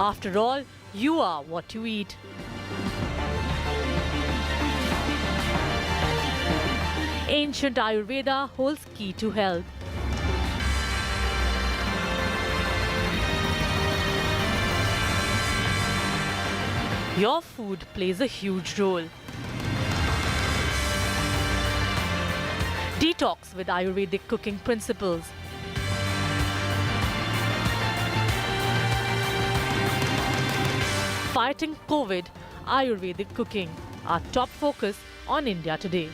After all, you are what you eat. Ancient Ayurveda holds key to health. Your food plays a huge role. Detox with Ayurvedic cooking principles. Fighting COVID, Ayurvedic cooking, our top focus on India Today.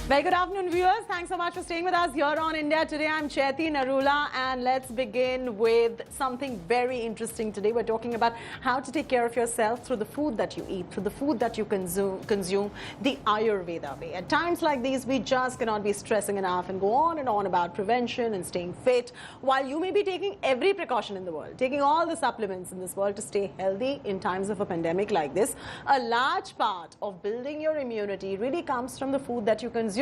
Very good afternoon, viewers. Thanks so much for staying with us here on India Today. I'm Chaiti Narula, and let's begin with something very interesting today. We're talking about how to take care of yourself through the food that you eat, through the food that you consume the Ayurveda way. At times like these, we just cannot be stressing enough and go on and on about prevention and staying fit, while you may be taking every precaution in the world, taking all the supplements in this world to stay healthy in times of a pandemic like this. A large part of building your immunity really comes from the food that you consume.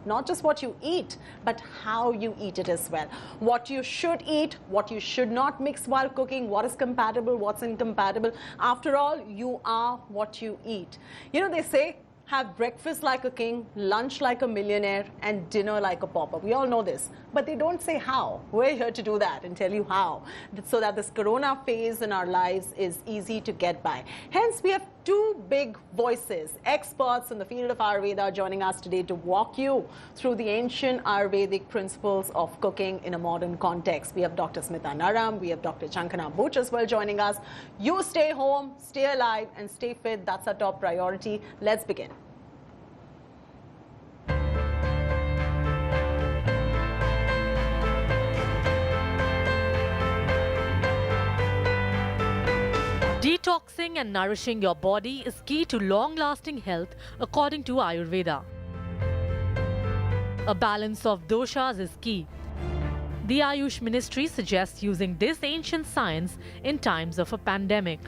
Not just what you eat, but how you eat it as well. What you should eat, what you should not mix while cooking, what is compatible, what's incompatible. After all, you are what you eat. You know, they say, have breakfast like a king, lunch like a millionaire, and dinner like a pauper. We all know this, but they don't say how. We're here to do that and tell you how, so that this corona phase in our lives is easy to get by. Hence, we have two big voices, experts in the field of Ayurveda, joining us today to walk you through the ancient Ayurvedic principles of cooking in a modern context. We have Dr. Smita Naram, we have Dr. Jhankana Buch as well joining us. You stay home, stay alive, and stay fit. That's our top priority. Let's begin. Detoxing and nourishing your body is key to long-lasting health according to Ayurveda. A balance of doshas is key. The Ayush Ministry suggests using this ancient science in times of a pandemic.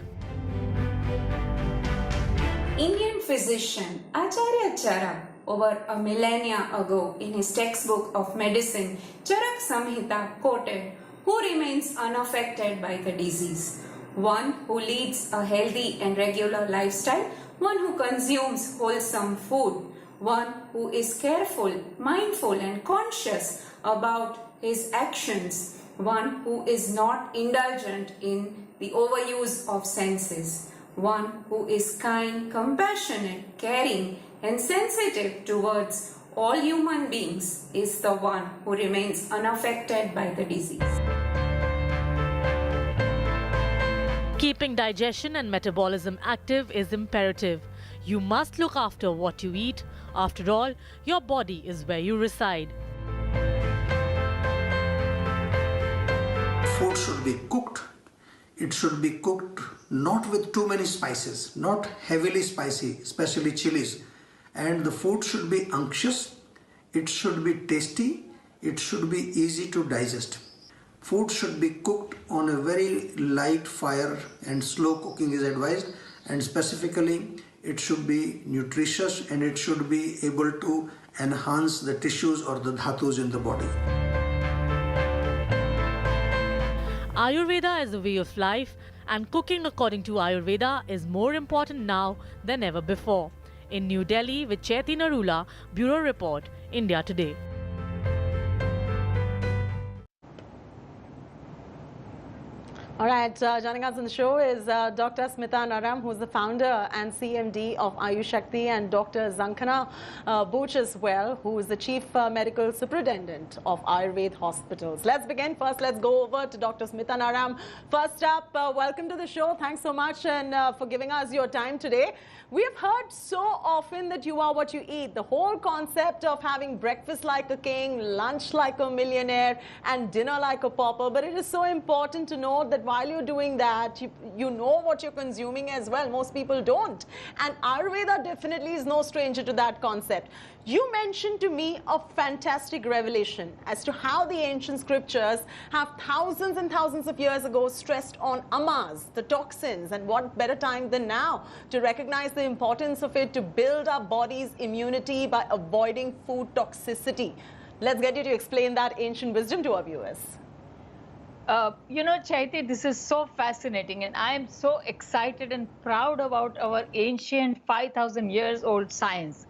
Indian physician Acharya Charak, over a millennia ago, in his textbook of medicine, Charak Samhita, quoted, "Who remains unaffected by the disease? One who leads a healthy and regular lifestyle, one who consumes wholesome food, one who is careful, mindful and conscious about his actions, one who is not indulgent in the overuse of senses, one who is kind, compassionate, caring and sensitive towards all human beings is the one who remains unaffected by the disease." Keeping digestion and metabolism active is imperative. You must look after what you eat. After all, your body is where you reside. Food should be cooked. It should be cooked not with too many spices, not heavily spicy, especially chilies. And the food should be unctuous. It should be tasty. It should be easy to digest. Food should be cooked on a very light fire, and slow cooking is advised, and specifically it should be nutritious and it should be able to enhance the tissues or the dhatus in the body. Ayurveda is a way of life, and cooking according to Ayurveda is more important now than ever before. In New Delhi with Chaiti Narula, Bureau Report, India Today. All right, joining us on the show is Dr. Smita Naram, who is the founder and CMD of Ayush Shakti, and Dr. Jhankana Buch as well, who is the Chief Medical Superintendent of Ayurveda Hospitals. Let's begin. First, let's go over to Dr. Smita Naram. First up, welcome to the show. Thanks so much and for giving us your time today. We have heard so often that you are what you eat. The whole concept of having breakfast like a king, lunch like a millionaire, and dinner like a pauper. But it is so important to know that while you're doing that, you know what you're consuming as well. Most people don't. And Ayurveda definitely is no stranger to that concept. You mentioned to me a fantastic revelation as to how the ancient scriptures have thousands and thousands of years ago stressed on amas, the toxins, and what better time than now to recognize the importance of it to build our body's immunity by avoiding food toxicity. Let's get you to explain that ancient wisdom to our viewers. Chaiti, this is so fascinating, and I am so excited and proud about our ancient 5,000 years old science.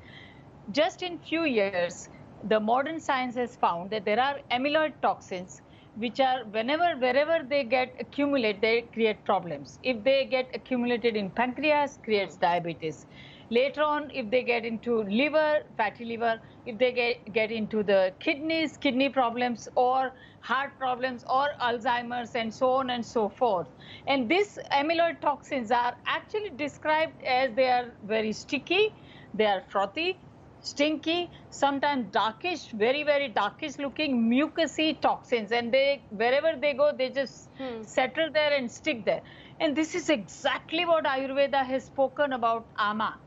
Just in few years, the modern science has found that there are amyloid toxins which are wherever they get accumulate, they create problems. If they get accumulated in pancreas, creates diabetes. Later on, if they get into liver, fatty liver, if they get into the kidneys, kidney problems, or heart problems, or Alzheimer's, and so on and so forth. And these amyloid toxins are actually described as they are very sticky, they are frothy, stinky, sometimes darkish, very darkish looking mucousy toxins, and they wherever they go, they just settle there and stick there. And this is exactly what Ayurveda has spoken about ama.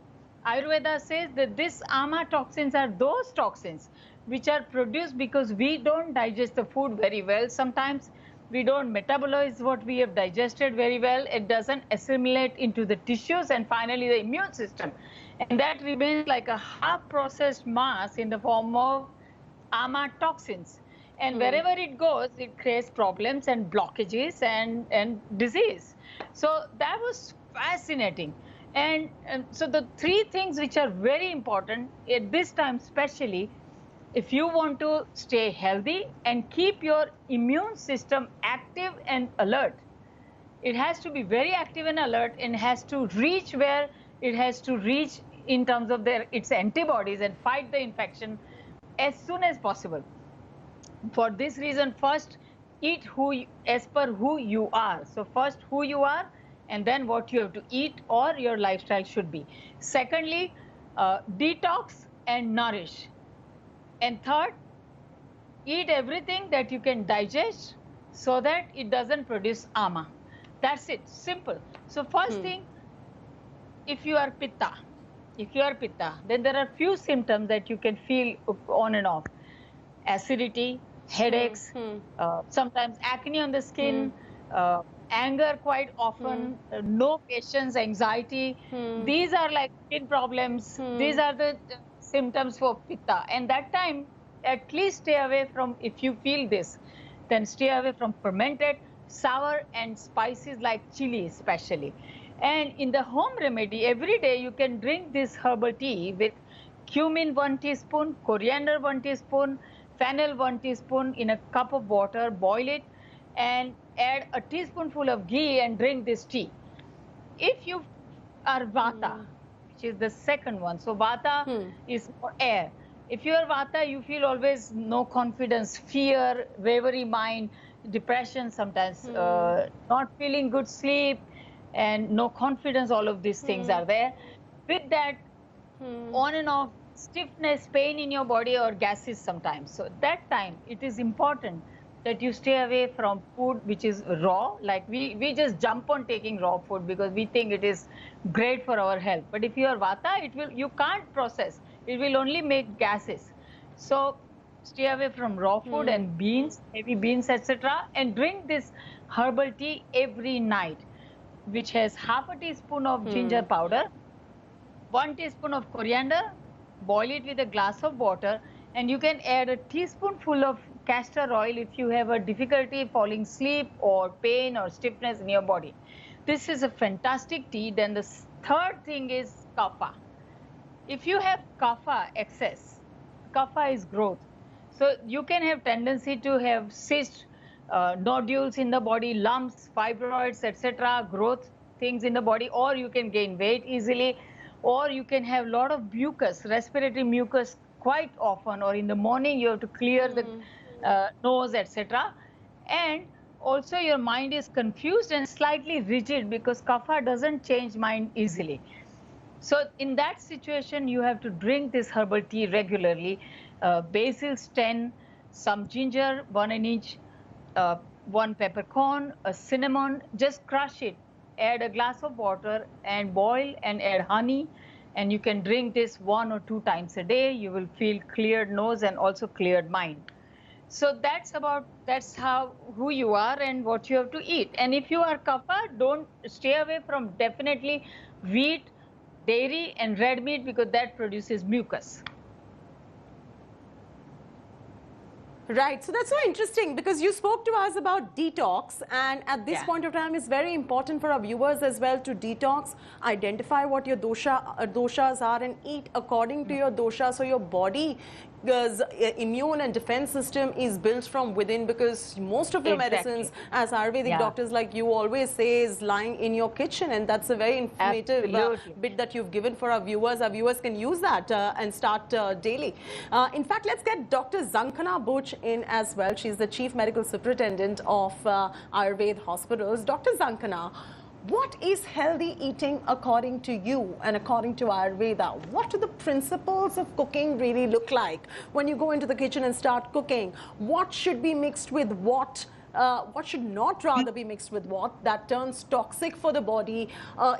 Ayurveda says that these ama toxins are those toxins which are produced because we don't digest the food very well. Sometimes we don't metabolize what we have digested very well. It doesn't assimilate into the tissues and finally the immune system. And that remains like a half processed mass in the form of ama toxins. And wherever it goes, it creates problems and blockages and disease. So that was fascinating. And so the three things which are very important at this time, especially if you want to stay healthy and keep your immune system active and alert, it has to be very active and alert and has to reach where it has to reach in terms of its antibodies and fight the infection as soon as possible. For this reason, first eat as per who you are. So first who you are, and then what you have to eat or your lifestyle should be. Secondly, detox and nourish. And third, eat everything that you can digest so that it doesn't produce ama. That's it, simple. So first thing, if you are pitta, then there are few symptoms that you can feel on and off. Acidity, headaches, sometimes acne on the skin, anger quite often, no patience, anxiety. These are like skin problems. These are the symptoms for pitta. And that time, at least stay away from, if you feel this, then stay away from fermented, sour and spices like chili especially. And in the home remedy, every day you can drink this herbal tea with cumin 1 teaspoon, coriander 1 teaspoon, fennel 1 teaspoon in a cup of water, boil it and add a teaspoonful of ghee and drink this tea. If you are vata, which is the second one, so vata is for air. If you are vata, you feel always no confidence, fear, wavering mind, depression sometimes, not feeling good sleep, and no confidence, all of these things are there. With that, on and off stiffness, pain in your body or gases sometimes. So that time, it is important that you stay away from food which is raw. Like we just jump on taking raw food because we think it is great for our health. But if you are vata, you can't process. It will only make gases. So stay away from raw food and beans, heavy beans, etc. And drink this herbal tea every night, which has half a teaspoon of ginger powder, 1 teaspoon of coriander, boil it with a glass of water, and you can add a teaspoonful of castor oil if you have a difficulty falling asleep or pain or stiffness in your body. This is a fantastic tea. Then the third thing is kapha. If you have kapha excess, kapha is growth. So you can have tendency to have cysts, nodules in the body, lumps, fibroids, etc., growth things in the body, or you can gain weight easily, or you can have a lot of mucus, respiratory mucus quite often, or in the morning you have to clear the nose, etc. And also your mind is confused and slightly rigid because kapha doesn't change mind easily. So in that situation, you have to drink this herbal tea regularly. Basil 10, some ginger, 1 in each, 1 peppercorn, a cinnamon, just crush it. Add a glass of water and boil and add honey. And you can drink this 1 or 2 times a day. You will feel cleared nose and also cleared mind. So that's how who you are and what you have to eat. And if you are kapha, don't stay away from definitely wheat, dairy and red meat because that produces mucus. Right. So that's so interesting because you spoke to us about detox, and at this Yeah. point of time, it's very important for our viewers as well to detox, identify what your doshas are, and eat according to your dosha, so your body. Because immune and defense system is built from within, because most of your Exactly. medicines, as Ayurvedic Yeah. doctors like you always say, is lying in your kitchen, and that's a very informative Absolutely. bit that you've given for our viewers. Our viewers can use that and start daily. In fact, let's get Dr. Zankhana Buch in as well. She's the Chief Medical Superintendent of Ayurveda Hospitals. Dr. Zankhana, what is healthy eating according to you and according to Ayurveda? What do the principles of cooking really look like? When you go into the kitchen and start cooking, what should be mixed with what? What should not rather be mixed with what that turns toxic for the body?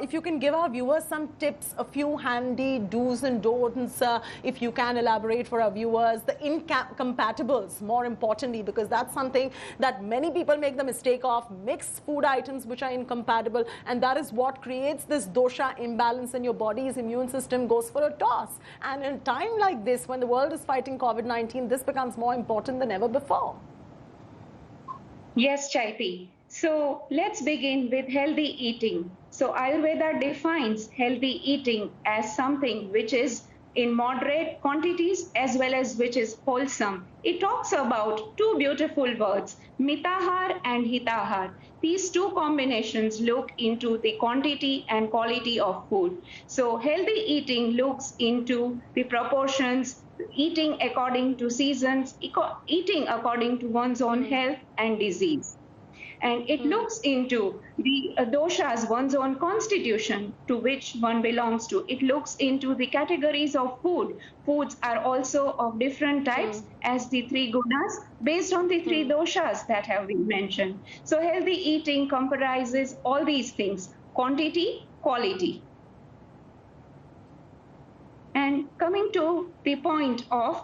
If you can give our viewers some tips, a few handy do's and don'ts, if you can elaborate for our viewers, the incompatibles, more importantly, because that's something that many people make the mistake of, mix food items which are incompatible, and that is what creates this dosha imbalance, and your body's immune system goes for a toss. And in a time like this, when the world is fighting COVID-19, this becomes more important than ever before. Yes, Chaiti. So let's begin with healthy eating. So Ayurveda defines healthy eating as something which is in moderate quantities as well as which is wholesome. It talks about two beautiful words, mitahar and hitahar. These two combinations look into the quantity and quality of food. So healthy eating looks into the proportions, eating according to seasons, eating according to one's own health and disease. And it looks into the doshas, one's own constitution to which one belongs to. It looks into the categories of food. Foods are also of different types as the three gunas based on the three doshas that have been mentioned. So healthy eating comprises all these things, quantity, quality. And coming to the point of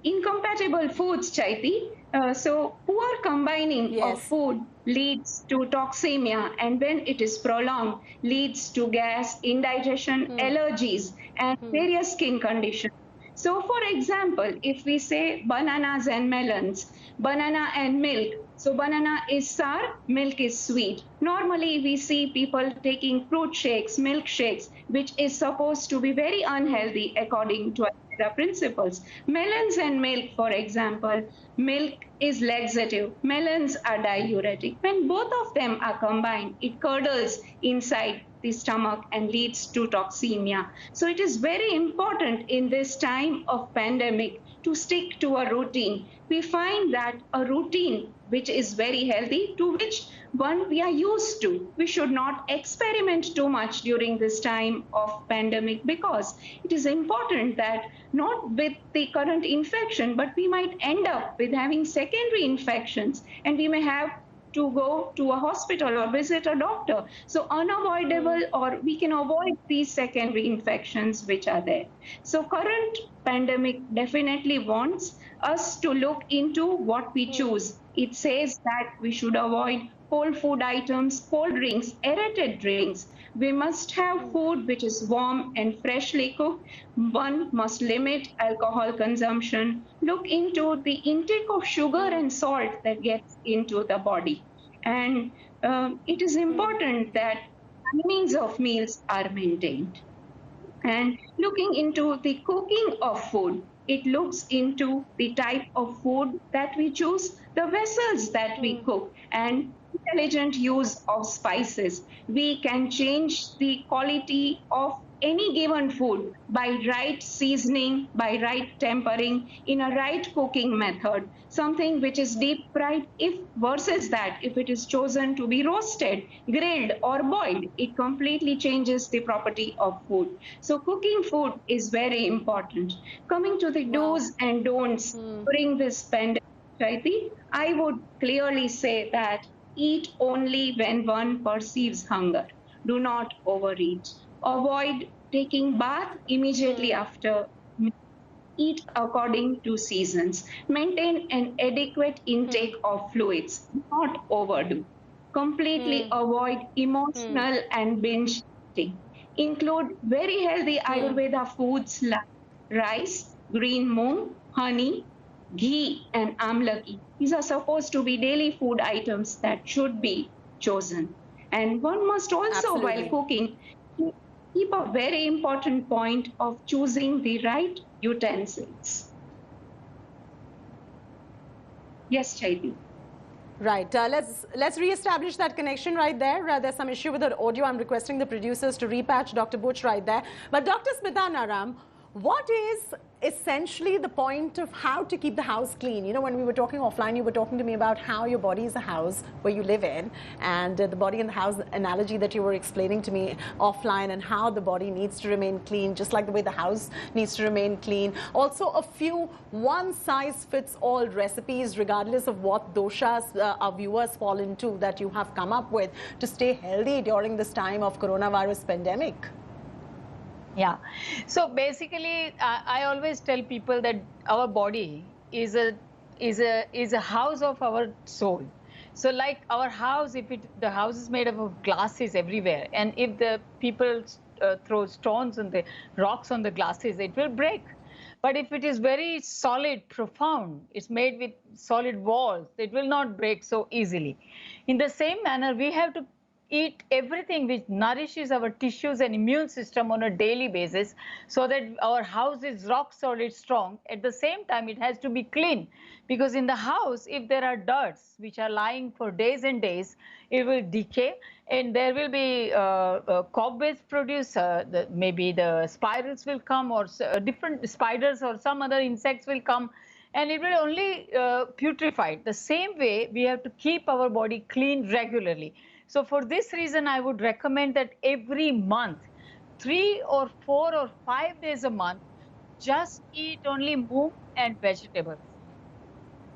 incompatible foods, Chaiti. So poor combining Yes. of food leads to toxemia, and when it is prolonged, leads to gas, indigestion, allergies, and various skin conditions. So for example, if we say bananas and melons, banana and milk, so banana is sour, milk is sweet. Normally we see people taking fruit shakes, milk shakes, which is supposed to be very unhealthy according to the principles. Melons and milk, for example, milk is laxative, melons are diuretic. When both of them are combined, it curdles inside the stomach and leads to toxemia. So it is very important in this time of pandemic to stick to a routine. We find that a routine which is very healthy, to which one we are used to. We should not experiment too much during this time of pandemic, because it is important that not with the current infection, but we might end up with having secondary infections, and we may have to go to a hospital or visit a doctor. So unavoidable, or we can avoid these secondary infections which are there. So current pandemic definitely wants us to look into what we choose. It says that we should avoid cold food items, cold drinks, aerated drinks. We must have food which is warm and freshly cooked. One must limit alcohol consumption. Look into the intake of sugar and salt that gets into the body. And it is important that timings of meals are maintained. And looking into the cooking of food, it looks into the type of food that we choose, the vessels that we cook, and intelligent use of spices. We can change the quality of any given food by right seasoning, by right tempering, in a right cooking method. Something which is deep fried, if versus that, if it is chosen to be roasted, grilled, or boiled, it completely changes the property of food. So cooking food is very important. Coming to the do's and don'ts during this pandemic, Chaiti, I would clearly say that eat only when one perceives hunger. Do not overeat. Avoid taking bath immediately after. Eat according to seasons. Maintain an adequate intake of fluids. Not overdo. Completely avoid emotional and binge eating. Include very healthy Ayurveda foods like rice, green moong, honey, ghee and amlaki. These are supposed to be daily food items that should be chosen. And one must also, while Absolutely. cooking, keep a very important point of choosing the right utensils. Yes, Chaiti. Right. Let's reestablish that connection right there. There's some issue with the audio. I'm requesting the producers to repatch Dr. Butch right there. But Dr. Smita Naram, what is essentially the point of how to keep the house clean? You know, when we were talking offline, you were talking to me about how your body is a house where you live in, and the body in the house analogy that you were explaining to me offline, and how the body needs to remain clean, just like the way the house needs to remain clean. Also, a few one-size-fits-all recipes, regardless of what doshas our viewers fall into, that you have come up with to stay healthy during this time of coronavirus pandemic. Yeah. So basically, I always tell people that our body is a house of our soul. So like our house, if the house is made up of glasses everywhere, and if the people throw stones and the rocks on the glasses, it will break. But if it is very solid, profound, it's made with solid walls, it will not break so easily. In the same manner, we have to eat everything which nourishes our tissues and immune system on a daily basis, so that our house is rock solid strong. At the same time, it has to be clean, because in the house, if there are dirts which are lying for days and days, it will decay, and there will be cobwebs produced. Maybe the spirals will come, or different spiders or some other insects will come, and it will only putrefy. The same way, we have to keep our body clean regularly. So for this reason, I would recommend that every month, 3 or 4 or 5 days a month, just eat only moong and vegetables.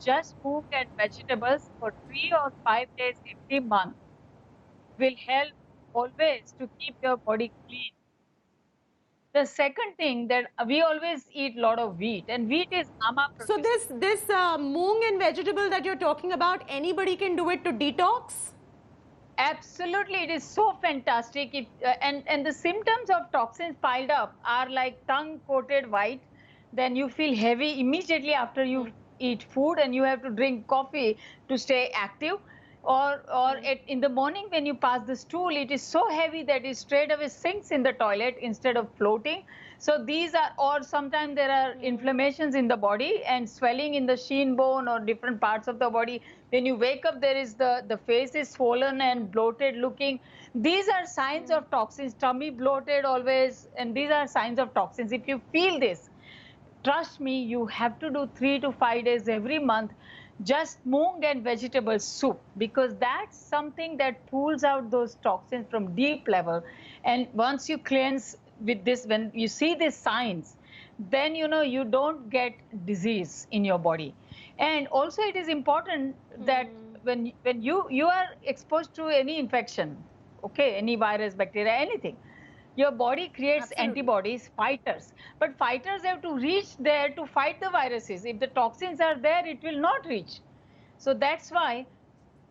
Just moong and vegetables for 3 or 5 days every month will help always to keep your body clean. The second thing, that we always eat a lot of wheat, and wheat is ama So producing. this moong and vegetable that you're talking about, anybody can do it to detox? Absolutely, it is so fantastic. And the symptoms of toxins piled up are like tongue coated white. Then you feel heavy immediately after you eat food, and you have to drink coffee to stay active. In the morning when you pass the stool, it is so heavy that it straight away sinks in the toilet instead of floating. So these are, or sometimes there are inflammations in the body and swelling in the shin bone or different parts of the body. When you wake up, there is the face is swollen and bloated looking. These are signs of toxins. Tummy bloated always, and these are signs of toxins. If you feel this, trust me, you have to do 3 to 5 days every month, just moong and vegetable soup, because that's something that pulls out those toxins from deep level. And once you cleanse with this, when you see these signs, then you know you don't get disease in your body. And also it is important that when you are exposed to any infection, okay, any virus, bacteria, anything, your body creates antibodies, fighters. But fighters have to reach there to fight the viruses. If the toxins are there, it will not reach. So that's why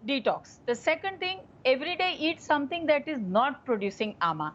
detox. The second thing, every day eat something that is not producing ama.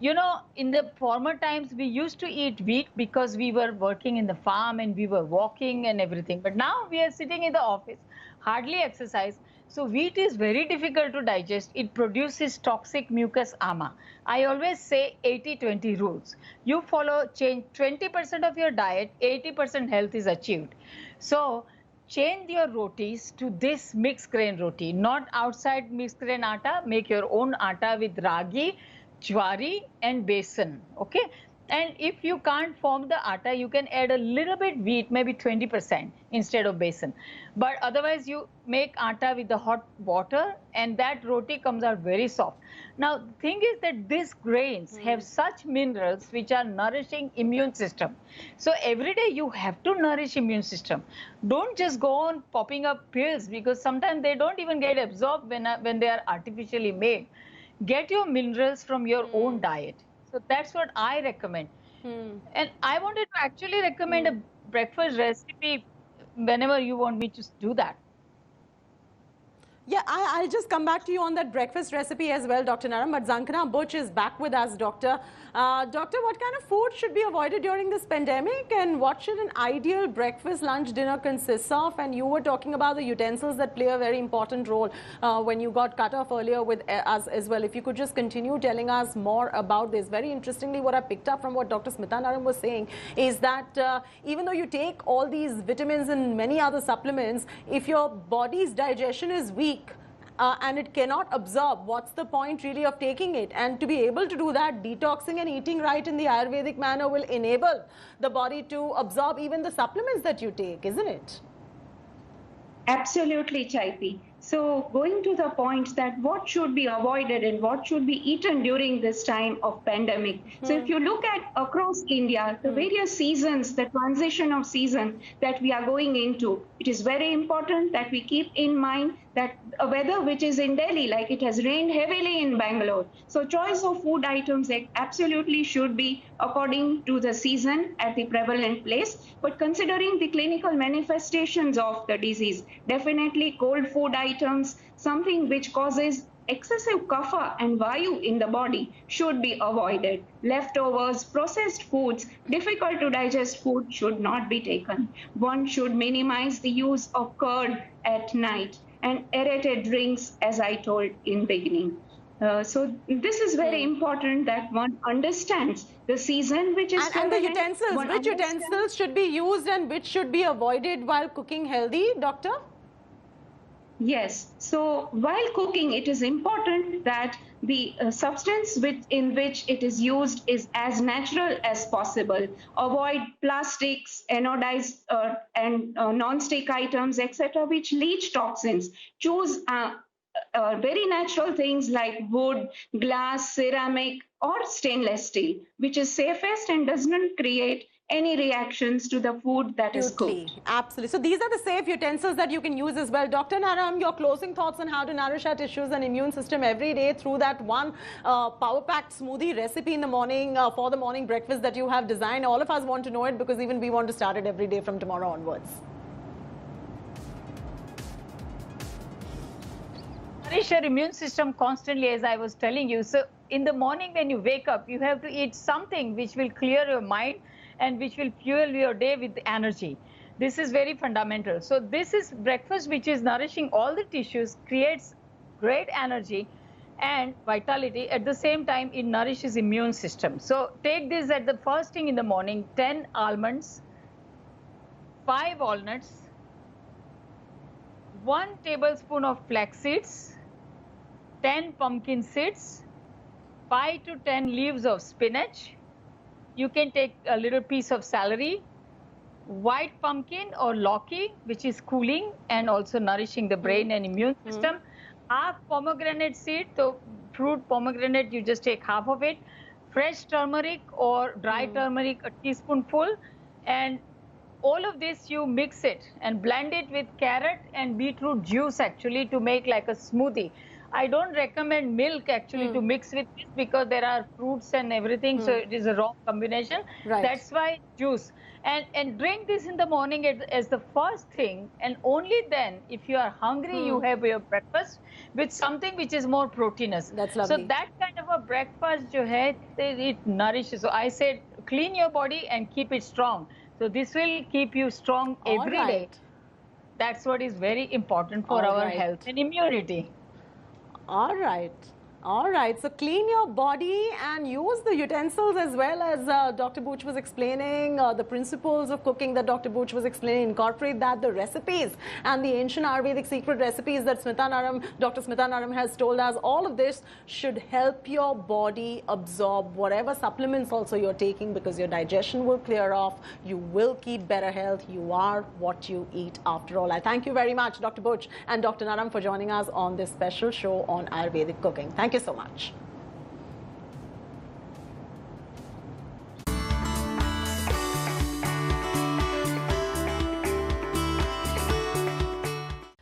You know, in the former times, we used to eat wheat because we were working in the farm and we were walking and everything. But now we are sitting in the office, hardly exercise. So wheat is very difficult to digest. It produces toxic mucus ama. I always say 80-20 rules. You follow, change 20% of your diet, 80% health is achieved. So change your rotis to this mixed grain roti, not outside mixed grain atta. Make your own atta with ragi, jwari and besan, okay? And if you can't form the atta, you can add a little bit wheat, maybe 20% instead of besan. But otherwise, you make atta with the hot water, and that roti comes out very soft. Now, the thing is that these grains have such minerals which are nourishing immune system. So every day you have to nourish immune system. Don't just go on popping up pills, because sometimes they don't even get absorbed when they are artificially made. Get your minerals from your own diet. So that's what I recommend. And I wanted to actually recommend a breakfast recipe whenever you want me to do that. Yeah, I'll just come back to you on that breakfast recipe as well, Dr. Naram. But Zankana Butch is back with us, Doctor. Doctor, what kind of food should be avoided during this pandemic, and what should an ideal breakfast, lunch, dinner consist of? And you were talking about the utensils that play a very important role when you got cut off earlier with us as well. If you could just continue telling us more about this. Very interestingly, what I picked up from what Dr. Smita Naram was saying is that even though you take all these vitamins and many other supplements, if your body's digestion is weak, and it cannot absorb, what's the point really of taking it? And to be able to do that, detoxing and eating right in the Ayurvedic manner will enable the body to absorb even the supplements that you take, isn't it? Absolutely, Chaiti. So going to the point that what should be avoided and what should be eaten during this time of pandemic. So if you look at across India, the various seasons, the transition of season that we are going into, it is very important that we keep in mind that weather which is in Delhi, like it has rained heavily in Bangalore. So choice of food items absolutely should be according to the season at the prevalent place. But considering the clinical manifestations of the disease, definitely cold food items, something which causes excessive kapha and vayu in the body should be avoided. Leftovers, processed foods, difficult to digest food should not be taken. One should minimize the use of curd at night and aerated drinks, as I told in beginning. So this is very important that one understands the season which is and the utensils, which utensils should be used and which should be avoided while cooking healthy, Doctor? Yes. So while cooking, it is important that the substance in which it is used is as natural as possible. Avoid plastics, anodized and non-stick items, etc., which leach toxins. Choose very natural things like wood, glass, ceramic, or stainless steel, which is safest and does not create any reactions to the food that is cooked. Absolutely. So these are the safe utensils that you can use as well. Dr. Naram, your closing thoughts on how to nourish our tissues and immune system every day through that one power-packed smoothie recipe in the morning for the morning breakfast that you have designed. All of us want to know it because even we want to start it every day from tomorrow onwards. Nourish your immune system constantly, as I was telling you. So in the morning when you wake up, you have to eat something which will clear your mind and which will fuel your day with energy. This is very fundamental. So this is breakfast which is nourishing all the tissues, creates great energy and vitality. At the same time, it nourishes immune system. So take this at the first thing in the morning: 10 almonds, 5 walnuts, 1 tablespoon of flax seeds, 10 pumpkin seeds, 5 to 10 leaves of spinach. You can take a little piece of celery, white pumpkin or lauki, which is cooling and also nourishing the brain and immune system. Half pomegranate seed, so fruit pomegranate, you just take half of it. Fresh turmeric or dry turmeric, a teaspoonful. And all of this you mix it and blend it with carrot and beetroot juice actually to make like a smoothie. I don't recommend milk actually to mix with this because there are fruits and everything, so it is a wrong combination. Right. That's why juice. And drink this in the morning as the first thing, and only then, if you are hungry, you have your breakfast with something which is more proteinous. That's lovely. So that kind of a breakfast, it nourishes. So I said, clean your body and keep it strong. So this will keep you strong every day. That's what is very important for our health and immunity. All right. All right, so clean your body and use the utensils as well as Dr. Butch was explaining, the principles of cooking that Dr. Butch was explaining. Incorporate that, the recipes and the ancient Ayurvedic secret recipes that Dr. Smita Naram has told us. All of this should help your body absorb whatever supplements also you're taking, because your digestion will clear off. You will keep better health. You are what you eat after all. I thank you very much, Dr. Butch and Dr. Naram, for joining us on this special show on Ayurvedic cooking. Thank you so much.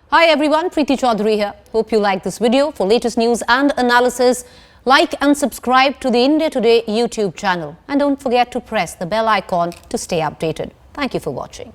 Hi everyone, Preeti Chaudhary here. Hope you like this video. For latest news and analysis, like and subscribe to the India Today YouTube channel. And don't forget to press the bell icon to stay updated. Thank you for watching.